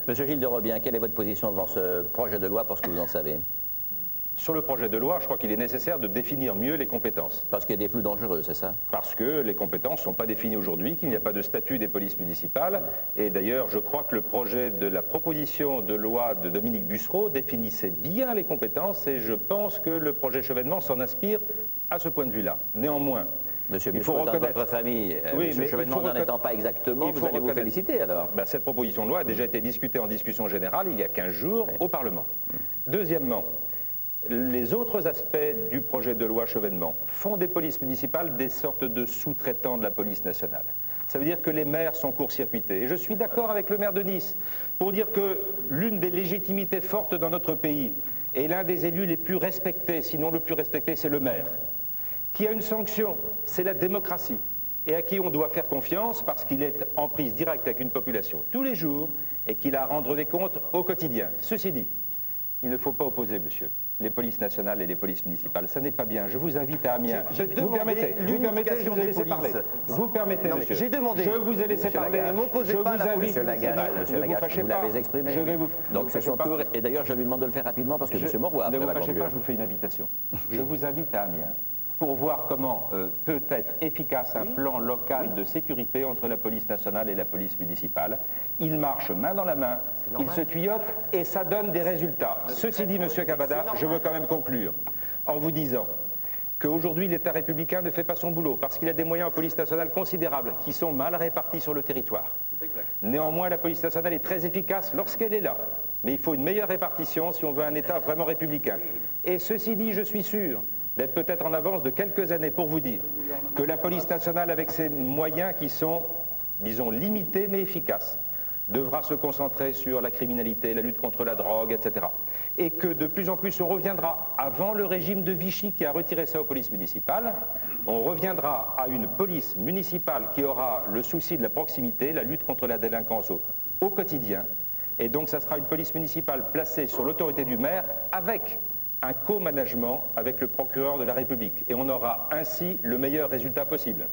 Monsieur Gilles de Robien, quelle est votre position devant ce projet de loi pour ce que vous en savez? Sur le projet de loi, je crois qu'il est nécessaire de définir mieux les compétences. Parce qu'il y a des flux dangereux, c'est ça? Parce que les compétences ne sont pas définies aujourd'hui, qu'il n'y a pas de statut des polices municipales. Et d'ailleurs, je crois que le projet de la proposition de loi de Dominique Bussereau définissait bien les compétences et je pense que le projet Chevènement s'en inspire à ce point de vue-là. Néanmoins, Monsieur il faut Bussereau, dans reconnaître... votre famille, Oui, Monsieur Chevènement n'en étant pas exactement, vous allez vous féliciter alors? Cette proposition de loi a déjà été discutée en discussion générale il y a 15 jours au Parlement. Deuxièmement, les autres aspects du projet de loi Chevènement font des polices municipales des sortes de sous-traitants de la police nationale. Ça veut dire que les maires sont court-circuités. Et je suis d'accord avec le maire de Nice pour dire que l'une des légitimités fortes dans notre pays et l'un des élus les plus respectés, sinon le plus respecté, c'est le maire, qui a une sanction, c'est la démocratie, et à qui on doit faire confiance parce qu'il est en prise directe avec une population tous les jours et qu'il a à rendre des comptes au quotidien. Ceci dit, il ne faut pas opposer, monsieur, les polices nationales et les polices municipales. Ça n'est pas bien. Je vous invite à Amiens. Vous permettez, je vous ai laissé parler. Vous permettez, monsieur. J'ai demandé. Je vous ai laissé parler. Ne m'opposez pas à la police municipale. Monsieur Lagache, vous l'avez exprimé. Donc c'est son tour. Et d'ailleurs, je lui demande de le faire rapidement parce que monsieur Mauroy ne après vous va fâchez conclure. pas, je vous fais une invitation. Je vous invite à Amiens pour voir comment peut être efficace un plan local de sécurité entre la police nationale et la police municipale. Ils marchent main dans la main, ils se tuyautent et ça donne des résultats. Ceci dit, monsieur Cavada, je veux quand même conclure en vous disant qu'aujourd'hui l'État républicain ne fait pas son boulot parce qu'il a des moyens en police nationale considérables qui sont mal répartis sur le territoire. Néanmoins, la police nationale est très efficace lorsqu'elle est là. Mais il faut une meilleure répartition si on veut un État vraiment républicain. Et ceci dit, je suis sûr d'être peut-être en avance de quelques années pour vous dire que la police nationale, avec ses moyens qui sont, disons, limités mais efficaces, devra se concentrer sur la criminalité, la lutte contre la drogue, etc. Et que de plus en plus on reviendra, avant le régime de Vichy qui a retiré ça aux polices municipales, on reviendra à une police municipale qui aura le souci de la proximité, la lutte contre la délinquance au quotidien. Et donc ça sera une police municipale placée sur l'autorité du maire avec un co-management avec le procureur de la République. Et on aura ainsi le meilleur résultat possible.